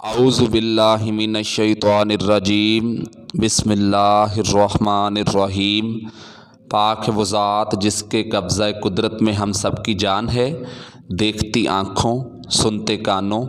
اعوذ باللہ من الشیطان الرجیم بسم اللہ الرحمن الرحیم۔ پاک ہے وہ ذات جس کے قبضہ قدرت میں ہم سب کی جان ہے، دیکھتی آنکھوں سنتے کانوں۔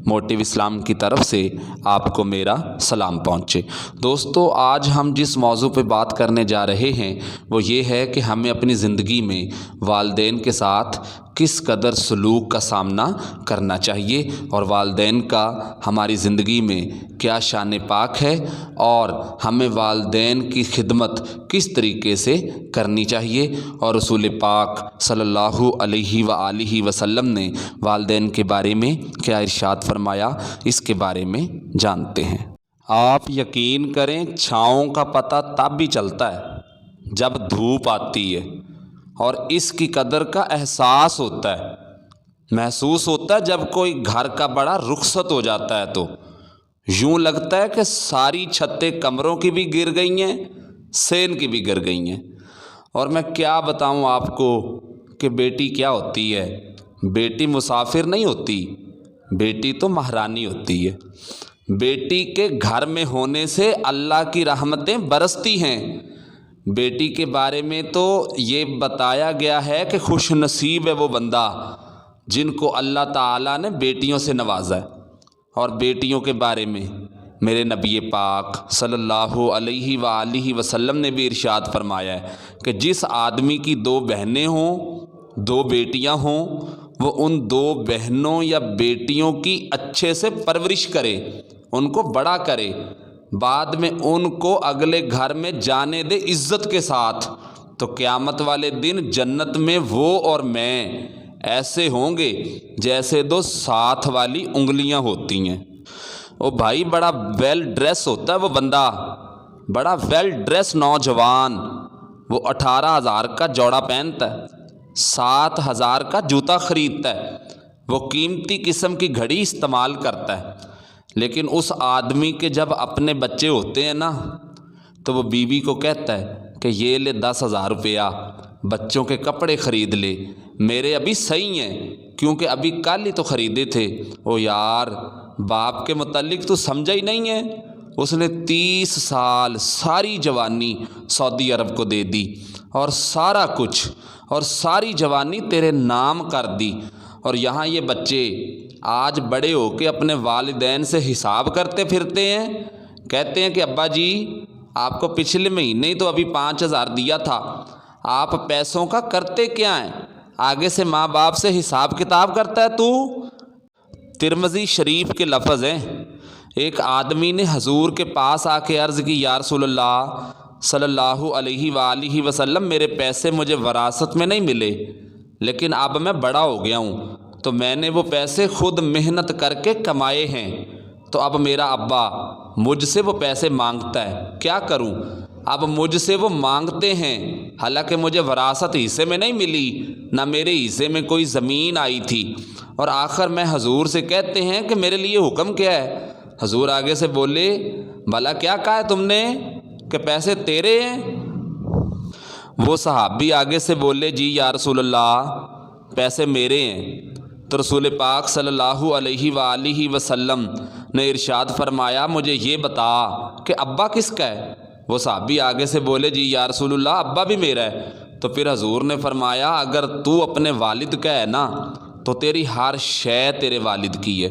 موٹیو اسلام کی طرف سے آپ کو میرا سلام پہنچے۔ دوستو، آج ہم جس موضوع پہ بات کرنے جا رہے ہیں وہ یہ ہے کہ ہمیں اپنی زندگی میں والدین کے ساتھ کس قدر سلوک کا سامنا کرنا چاہیے اور والدین کا ہماری زندگی میں کیا شان پاک ہے، اور ہمیں والدین کی خدمت کس طریقے سے کرنی چاہیے، اور رسول پاک صلی اللہ علیہ وآلہ وسلم نے والدین کے بارے میں کیا ارشاد فرمایا، اس کے بارے میں جانتے ہیں۔ آپ یقین کریں، چھاؤں کا پتہ تب بھی چلتا ہے جب دھوپ آتی ہے، اور اس کی قدر کا احساس ہوتا ہے، محسوس ہوتا ہے جب کوئی گھر کا بڑا رخصت ہو جاتا ہے تو یوں لگتا ہے کہ ساری چھتیں کمروں کی بھی گر گئی ہیں، سین کی بھی گر گئی ہیں۔ اور میں کیا بتاؤں آپ کو کہ بیٹی کیا ہوتی ہے، بیٹی مسافر نہیں ہوتی، بیٹی تو مہرانی ہوتی ہے۔ بیٹی کے گھر میں ہونے سے اللہ کی رحمتیں برستی ہیں۔ بیٹی کے بارے میں تو یہ بتایا گیا ہے کہ خوش نصیب ہے وہ بندہ جن کو اللہ تعالیٰ نے بیٹیوں سے نوازا ہے۔ اور بیٹیوں کے بارے میں میرے نبی پاک صلی اللہ علیہ وآلہ وسلم نے بھی ارشاد فرمایا ہے کہ جس آدمی کی دو بہنیں ہوں، دو بیٹیاں ہوں، وہ ان دو بہنوں یا بیٹیوں کی اچھے سے پرورش کرے، ان کو بڑا کرے، بعد میں ان کو اگلے گھر میں جانے دے عزت کے ساتھ، تو قیامت والے دن جنت میں وہ اور میں ایسے ہوں گے جیسے دو ساتھ والی انگلیاں ہوتی ہیں۔ او بھائی، بڑا ویل ڈریس ہوتا ہے وہ بندہ، بڑا ویل ڈریس نوجوان، وہ 18,000 کا جوڑا پہنتا ہے، 7,000 کا جوتا خریدتا ہے، وہ قیمتی قسم کی گھڑی استعمال کرتا ہے، لیکن اس آدمی کے جب اپنے بچے ہوتے ہیں نا تو وہ بیوی کو کہتا ہے کہ یہ لے 10,000 روپیہ، بچوں کے کپڑے خرید لے، میرے ابھی صحیح ہیں کیونکہ ابھی کل ہی تو خریدے تھے۔ او یار، باپ کے متعلق تو سمجھا ہی نہیں ہے، اس نے 30 سال ساری جوانی سعودی عرب کو دے دی، اور سارا کچھ اور ساری جوانی تیرے نام کر دی، اور یہاں یہ بچے آج بڑے ہو کے اپنے والدین سے حساب کرتے پھرتے ہیں، کہتے ہیں کہ ابا جی آپ کو پچھلے مہینے ہی تو ابھی 5,000 دیا تھا، آپ پیسوں کا کرتے کیا ہیں، آگے سے ماں باپ سے حساب کتاب کرتا ہے تو۔ ترمذی شریف کے لفظ ہیں، ایک آدمی نے حضور کے پاس آ کے عرض کی، یا رسول اللہ صلی اللہ علیہ وآلہ وسلم، میرے پیسے مجھے وراثت میں نہیں ملے، لیکن اب میں بڑا ہو گیا ہوں تو میں نے وہ پیسے خود محنت کر کے کمائے ہیں، تو اب میرا ابا مجھ سے وہ پیسے مانگتا ہے، کیا کروں؟ اب مجھ سے وہ مانگتے ہیں، حالانکہ مجھے وراثت حصے میں نہیں ملی، نہ میرے حصے میں کوئی زمین آئی تھی، اور آخر میں حضور سے کہتے ہیں کہ میرے لیے حکم کیا ہے؟ حضور آگے سے بولے، بھلا کیا کہا ہے تم نے کہ پیسے تیرے ہیں؟ وہ صحابی آگے سے بولے، جی یا رسول اللہ پیسے میرے ہیں۔ تو رسول پاک صلی اللہ علیہ وآلہ وسلم نے ارشاد فرمایا، مجھے یہ بتا کہ ابا کس کا ہے؟ وہ صحابی آگے سے بولے، جی یا رسول اللہ ابا بھی میرا ہے۔ تو پھر حضور نے فرمایا، اگر تو اپنے والد کا ہے نا تو تیری ہر شے تیرے والد کی ہے،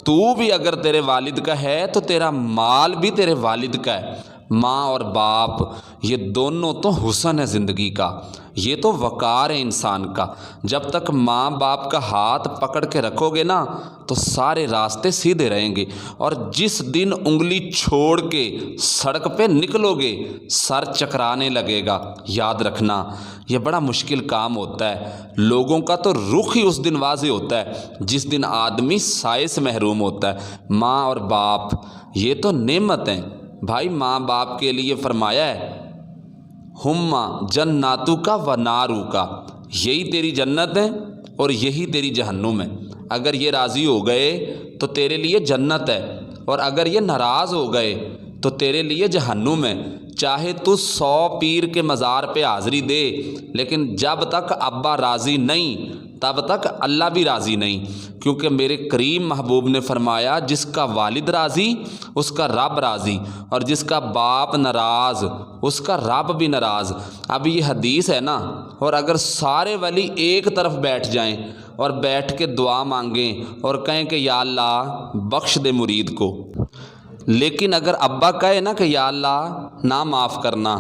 تو بھی اگر تیرے والد کا ہے تو تیرا مال بھی تیرے والد کا ہے۔ ماں اور باپ یہ دونوں تو حسن ہے زندگی کا، یہ تو وقار ہے انسان کا۔ جب تک ماں باپ کا ہاتھ پکڑ کے رکھو گے نا تو سارے راستے سیدھے رہیں گے، اور جس دن انگلی چھوڑ کے سڑک پہ نکلو گے سر چکرانے لگے گا۔ یاد رکھنا، یہ بڑا مشکل کام ہوتا ہے، لوگوں کا تو رخ ہی اس دن واضح ہوتا ہے جس دن آدمی سائے سے محروم ہوتا ہے۔ ماں اور باپ یہ تو نعمت ہیں بھائی، ماں باپ کے لیے فرمایا ہے، ہما جناتو کا و نارو کا، یہی تیری جنت ہے اور یہی تیری جہنم ہے۔ اگر یہ راضی ہو گئے تو تیرے لیے جنت ہے، اور اگر یہ ناراض ہو گئے تو تیرے لیے جہنم ہے۔ چاہے تو 100 پیر کے مزار پہ حاضری دے، لیکن جب تک ابا راضی نہیں تب تک اللہ بھی راضی نہیں، کیونکہ میرے کریم محبوب نے فرمایا جس کا والد راضی اس کا رب راضی، اور جس کا باپ ناراض اس کا رب بھی ناراض۔ اب یہ حدیث ہے نا، اور اگر سارے ولی ایک طرف بیٹھ جائیں اور بیٹھ کے دعا مانگیں اور کہیں کہ یا اللہ بخش دے مرید کو، لیکن اگر ابا کہے نا کہ یا اللہ نہ معاف کرنا،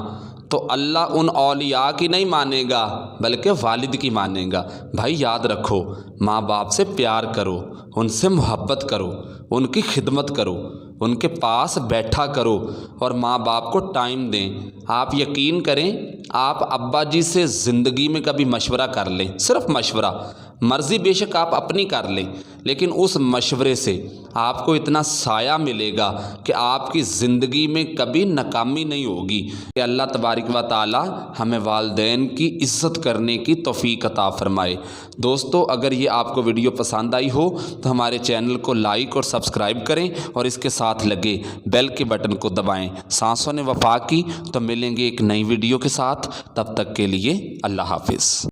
تو اللہ ان اولیاء کی نہیں مانے گا بلکہ والد کی مانے گا۔ بھائی یاد رکھو، ماں باپ سے پیار کرو، ان سے محبت کرو، ان کی خدمت کرو، ان کے پاس بیٹھا کرو اور ماں باپ کو ٹائم دیں۔ آپ یقین کریں، آپ ابا جی سے زندگی میں کبھی مشورہ کر لیں، صرف مشورہ، مرضی بے شک آپ اپنی کر لیں، لیکن اس مشورے سے آپ کو اتنا سایہ ملے گا کہ آپ کی زندگی میں کبھی ناکامی نہیں ہوگی۔ کہ اللہ تبارک و تعالی ہمیں والدین کی عزت کرنے کی توفیق عطا فرمائے۔ دوستو، اگر یہ آپ کو ویڈیو پسند آئی ہو تو ہمارے چینل کو لائک اور سبسکرائب کریں اور اس کے ساتھ لگے بیل کے بٹن کو دبائیں۔ سانسوں نے وفا کی، تو ملیں گے ایک نئی ویڈیو کے ساتھ، تب تک کے لیے اللہ حافظ۔